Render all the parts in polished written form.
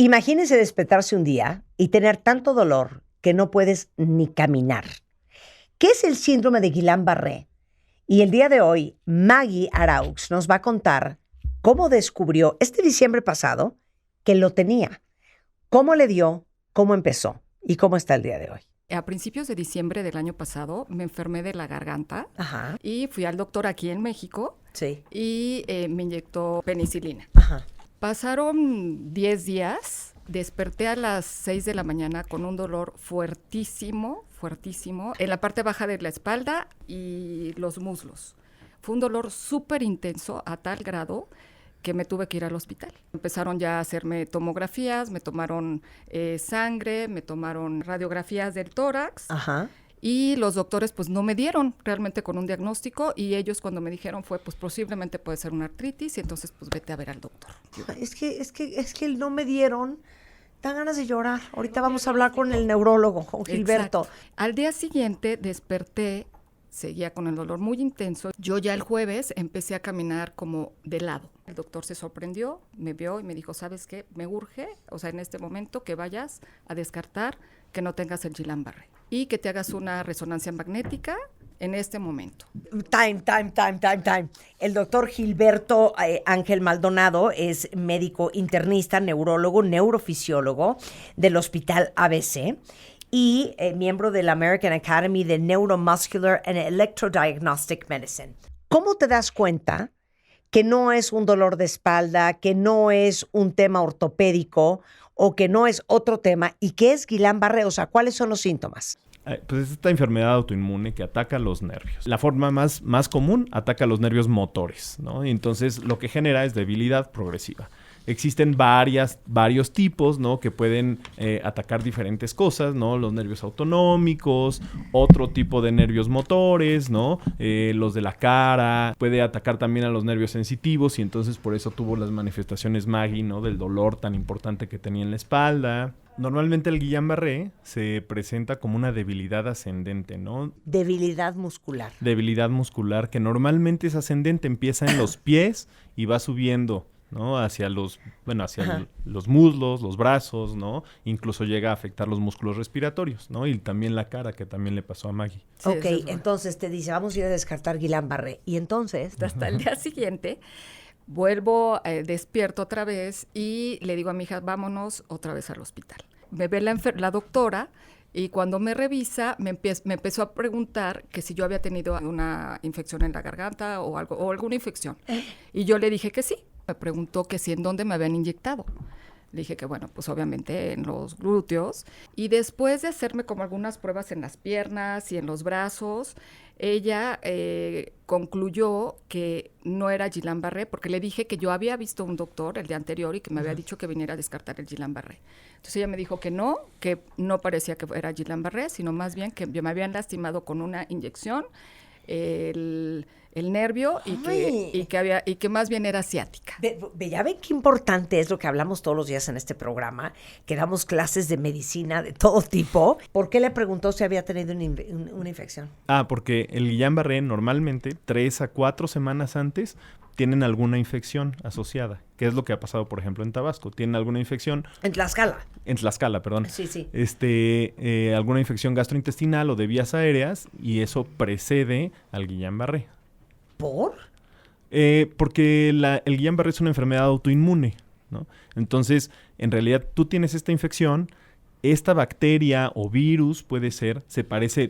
Imagínense despertarse un día y tener tanto dolor que no puedes ni caminar. ¿Qué es el síndrome de Guillain-Barré? Y el día de hoy, Maggie Araux nos va a contar cómo descubrió este diciembre pasado que lo tenía, cómo le dio, cómo empezó y cómo está el día de hoy. A principios de diciembre del año pasado me enfermé de la garganta. Ajá. Y fui al doctor aquí en México. Sí. Y me inyectó penicilina. Ajá. Pasaron 10 días, desperté a las 6 de la mañana con un dolor fuertísimo, en la parte baja de la espalda y los muslos. Fue un dolor súper intenso a tal grado que me tuve que ir al hospital. Empezaron ya a hacerme tomografías, me tomaron sangre, me tomaron radiografías del tórax. Ajá. Y los doctores pues no me dieron realmente con un diagnóstico y ellos cuando me dijeron fue pues posiblemente puede ser una artritis y entonces pues vete a ver al doctor. Es que el no me dieron, dan ganas de llorar. Ahorita vamos a hablar con el neurólogo, con Gilberto. Exacto. Al día siguiente desperté, seguía con el dolor muy intenso. Yo ya el jueves empecé a caminar como de lado. El doctor se sorprendió, me vio y me dijo, ¿sabes qué? Me urge, o sea, en este momento que vayas a descartar que no tengas el Guillain-Barré y que te hagas una resonancia magnética en este momento. Time. El doctor Gilberto Ángel Maldonado es médico internista, neurólogo, neurofisiólogo del Hospital ABC y miembro de la American Academy de Neuromuscular and Electrodiagnostic Medicine. ¿Cómo te das cuenta que no es un dolor de espalda, que no es un tema ortopédico o que no es otro tema y que es Guillain-Barré? O sea, ¿cuáles son los síntomas? Pues es esta enfermedad autoinmune que ataca los nervios. La forma más común ataca los nervios motores, ¿no? Y entonces lo que genera es debilidad progresiva. Existen varios tipos, ¿no? Que pueden atacar diferentes cosas, ¿no? Los nervios autonómicos, otro tipo de nervios motores, ¿no? Los de la cara, puede atacar también a los nervios sensitivos y entonces por eso tuvo las manifestaciones Maggie, ¿no? Del dolor tan importante que tenía en la espalda. Normalmente el Guillain-Barré se presenta como una debilidad ascendente, ¿no? Debilidad muscular. Debilidad muscular que normalmente es ascendente, empieza en los pies y va subiendo, ¿no? Hacia los muslos, los brazos, ¿no? Incluso llega a afectar los músculos respiratorios, ¿no? Y también la cara, que también le pasó a Maggie. Sí, ok, entonces te dice, vamos a ir a descartar Guillain-Barré. Y entonces, hasta el día siguiente, vuelvo, despierto otra vez y le digo a mi hija, vámonos otra vez al hospital. Me ve la doctora y cuando me revisa me empezó a preguntar que si yo había tenido una infección en la garganta o algo o alguna infección. Y yo le dije que sí. Me preguntó que si en dónde me habían inyectado. Le dije que bueno, pues obviamente en los glúteos. Y después de hacerme como algunas pruebas en las piernas y en los brazos, ella concluyó que no era Guillain-Barré, porque le dije que yo había visto un doctor el día anterior y que me había dicho que viniera a descartar el Guillain-Barré. Entonces ella me dijo que no parecía que era Guillain-Barré, sino más bien que me habían lastimado con una inyección el nervio y que más bien era ciática. Ya ven qué importante es lo que hablamos todos los días en este programa, que damos clases de medicina de todo tipo. ¿Por qué le preguntó si había tenido una infección? Porque el Guillain-Barré normalmente 3 a 4 semanas antes tienen alguna infección asociada, que es lo que ha pasado, por ejemplo, en Tabasco. Tienen alguna infección... En Tlaxcala, perdón. Sí. Alguna infección gastrointestinal o de vías aéreas y eso precede al Guillain-Barré. ¿Por? Porque el Guillain-Barré es una enfermedad autoinmune, ¿no? Entonces, en realidad, tú tienes esta infección, esta bacteria o virus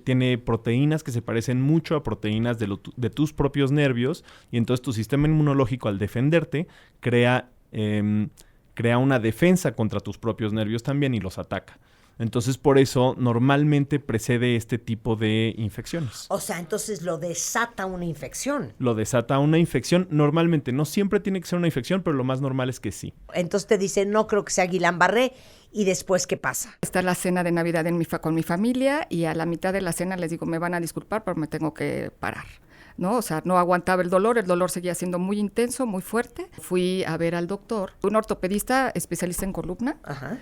tiene proteínas que se parecen mucho a proteínas de tus propios nervios y entonces tu sistema inmunológico al defenderte crea una defensa contra tus propios nervios también y los ataca. Entonces, por eso, normalmente precede este tipo de infecciones. O sea, entonces lo desata una infección. Lo desata una infección normalmente. No siempre tiene que ser una infección, pero lo más normal es que sí. Entonces te dice, no creo que sea Guillain-Barré. ¿Y después qué pasa? Está la cena de Navidad con mi familia y a la mitad de la cena les digo, me van a disculpar, pero me tengo que parar, ¿no? O sea, no aguantaba el dolor seguía siendo muy intenso, muy fuerte. Fui a ver al doctor, un ortopedista especialista en columna. Ajá.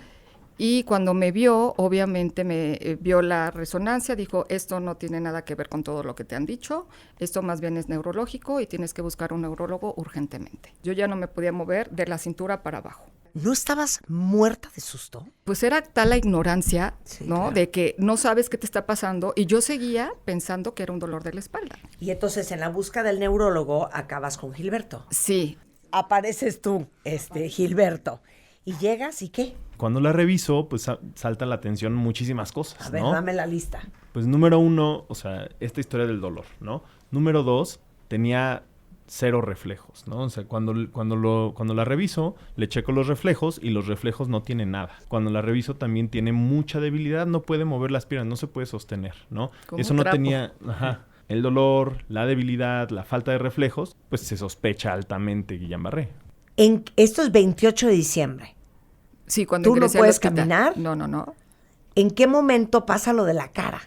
Y cuando me vio, obviamente me vio la resonancia, dijo, esto no tiene nada que ver con todo lo que te han dicho, esto más bien es neurológico y tienes que buscar un neurólogo urgentemente. Yo ya no me podía mover de la cintura para abajo. ¿No estabas muerta de susto? Pues era tal la ignorancia, Sí, ¿no? claro. De que no sabes qué te está pasando y yo seguía pensando que era un dolor de la espalda. Y entonces en la búsqueda del neurólogo acabas con Gilberto. Sí, Apareces tú, Gilberto. Y llegas y ¿qué? Cuando la reviso, pues salta a la atención muchísimas cosas, A ver, ¿no? dame la lista. Pues número 1, o sea, esta historia del dolor, ¿no? Número 2, tenía 0 reflejos, ¿no? O sea, cuando la reviso, le checo los reflejos y los reflejos no tienen nada. Cuando la reviso también tiene mucha debilidad, no puede mover las piernas, no se puede sostener, ¿no? Como Eso un no trapo. tenía, el dolor, la debilidad, la falta de reflejos, pues se sospecha altamente Guillain-Barré. Esto es 28 de diciembre. sí, cuando ¿Tú no ingresé al puedes hospital. caminar? No. ¿En qué momento pasa lo de la cara?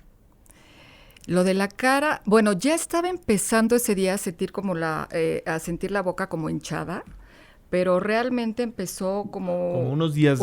Lo de la cara, bueno, ya estaba empezando ese día a sentir a sentir la boca como hinchada, pero realmente empezó como Unos días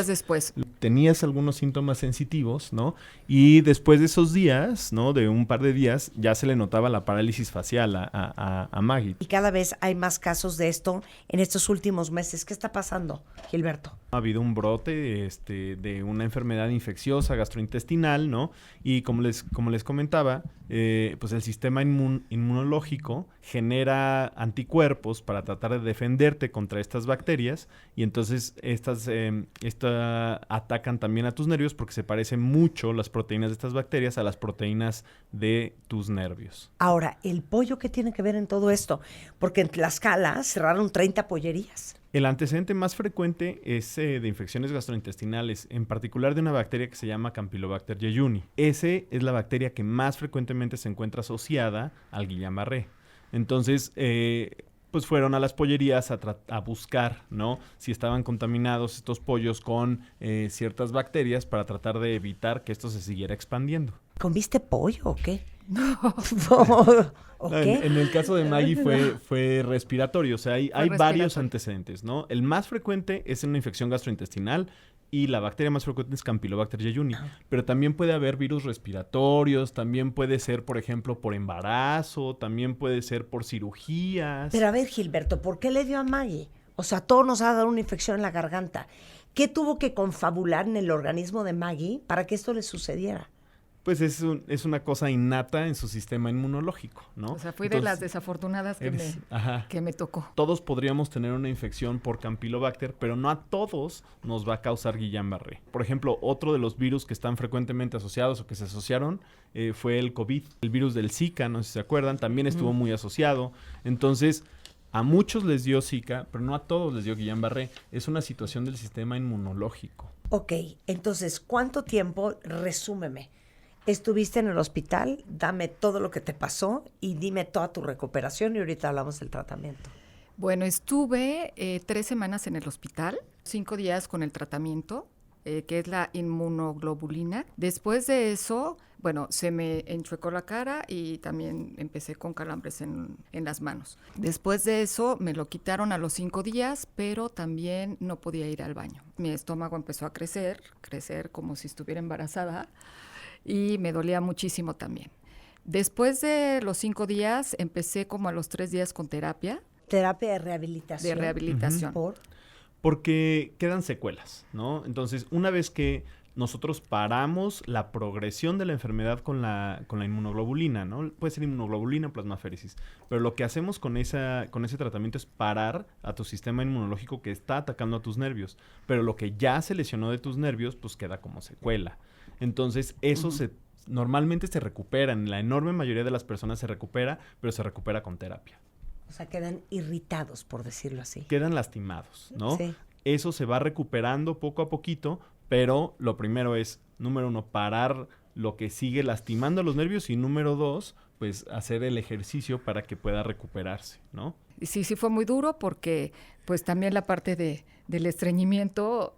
después. Tenías algunos síntomas sensitivos, ¿no? Y después de esos días, ¿no? De un par de días, ya se le notaba la parálisis facial a Maggie. Y cada vez hay más casos de esto en estos últimos meses. ¿Qué está pasando, Gilberto? Ha habido un brote de una enfermedad infecciosa gastrointestinal, ¿no? Y como les comentaba, pues el sistema inmunológico genera anticuerpos para tratar de defenderte contra estas bacterias y entonces estas atacan también a tus nervios porque se parecen mucho las proteínas de estas bacterias a las proteínas de tus nervios. Ahora, ¿el pollo qué tiene que ver en todo esto? Porque en Tlaxcala cerraron 30 pollerías. El antecedente más frecuente es de infecciones gastrointestinales, en particular de una bacteria que se llama Campylobacter jejuni. Ese es la bacteria que más frecuentemente se encuentra asociada al Guillain-Barré. Entonces, pues fueron a las pollerías a buscar, ¿no? Si estaban contaminados estos pollos con ciertas bacterias para tratar de evitar que esto se siguiera expandiendo. ¿Comiste pollo o qué? No. ¿O No, qué? en el caso de Maggie fue respiratorio, o sea, hay varios respiratorio. antecedentes, ¿no? El más frecuente es una infección gastrointestinal y la bacteria más frecuente es Campylobacter jejuni, pero también puede haber virus respiratorios, también puede ser, por ejemplo, por embarazo, también puede ser por cirugías. Pero a ver, Gilberto, ¿por qué le dio a Maggie? O sea, todo nos ha dado una infección en la garganta. ¿Qué tuvo que confabular en el organismo de Maggie para que esto le sucediera? Pues es una cosa innata en su sistema inmunológico, ¿no? O sea, fui de las desafortunadas que me tocó. Todos podríamos tener una infección por Campylobacter, pero no a todos nos va a causar Guillain-Barré. Por ejemplo, otro de los virus que están frecuentemente asociados o que se asociaron fue el COVID. El virus del Zika, no sé si se acuerdan, también estuvo muy asociado. Entonces, a muchos les dio Zika, pero no a todos les dio Guillain-Barré. Es una situación del sistema inmunológico. Ok, entonces, ¿cuánto tiempo? Resúmeme. Estuviste en el hospital, dame todo lo que te pasó y dime toda tu recuperación y ahorita hablamos del tratamiento. Bueno, estuve 3 semanas en el hospital, 5 días con el tratamiento, que es la inmunoglobulina. Después de eso, bueno, se me enchuecó la cara y también empecé con calambres en las manos. Después de eso, me lo quitaron a los 5 días, pero también no podía ir al baño. Mi estómago empezó a crecer como si estuviera embarazada. Y me dolía muchísimo también. Después de los 5 días, empecé como a los 3 días con terapia. Terapia de rehabilitación. De rehabilitación. ¿Por? Porque quedan secuelas, ¿no? Entonces, una vez que nosotros paramos la progresión de la enfermedad con la inmunoglobulina, ¿no? Puede ser inmunoglobulina o plasmaféresis. Pero lo que hacemos con ese tratamiento es parar a tu sistema inmunológico que está atacando a tus nervios. Pero lo que ya se lesionó de tus nervios, pues queda como secuela. Entonces, eso normalmente se recupera. En la enorme mayoría de las personas se recupera, pero se recupera con terapia. O sea, quedan irritados, por decirlo así. Quedan lastimados, ¿no? Sí. Eso se va recuperando poco a poquito, pero lo primero es, número 1, parar lo que sigue lastimando los nervios y número 2, pues hacer el ejercicio para que pueda recuperarse, ¿no? Sí fue muy duro porque pues también la parte del estreñimiento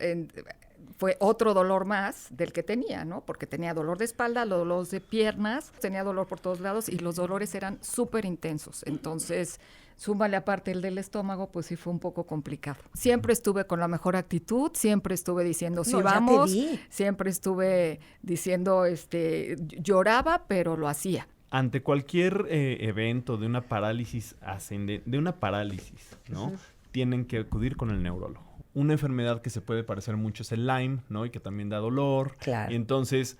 fue otro dolor más del que tenía, ¿no? Porque tenía dolor de espalda, dolor de piernas, tenía dolor por todos lados y los dolores eran súper intensos. Entonces, súmale aparte el del estómago, pues sí fue un poco complicado. Siempre estuve con la mejor actitud, siempre estuve diciendo sí, No, ya vamos, te vi. siempre estuve diciendo, lloraba, pero lo hacía. Ante cualquier evento de una parálisis ascendente, de una parálisis, ¿no? Tienen que acudir con el neurólogo. una enfermedad que se puede parecer mucho es el Lyme, ¿no? Y que también da dolor. Claro. Y entonces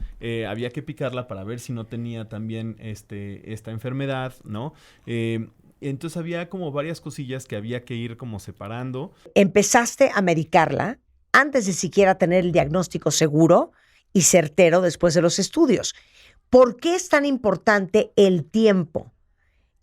había que picarla para ver si no tenía también esta enfermedad, ¿no? Entonces había como varias cosillas que había que ir como separando. Empezaste a medicarla antes de siquiera tener el diagnóstico seguro y certero después de los estudios. ¿Por qué es tan importante el tiempo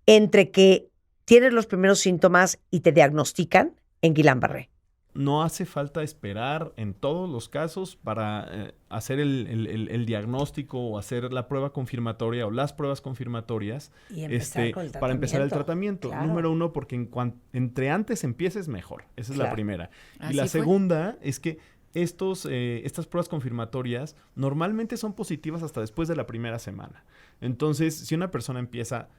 entre que tienes los primeros síntomas y te diagnostican en Guillain-Barré? No hace falta esperar en todos los casos para hacer el diagnóstico o hacer la prueba confirmatoria o las pruebas confirmatorias Y empezar con el para empezar el tratamiento. Claro. Número uno, porque entre antes empieces mejor. Esa es la primera. Y Así la fue. segunda es que estas pruebas confirmatorias normalmente son positivas hasta después de la primera semana. Entonces, si una persona empieza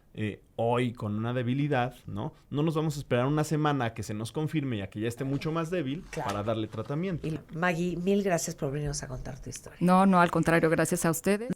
hoy con una debilidad, ¿no? No nos vamos a esperar una semana a que se nos confirme y a que ya esté mucho más débil para darle tratamiento. Y Maggie, mil gracias por venirnos a contar tu historia. No, al contrario, gracias a ustedes.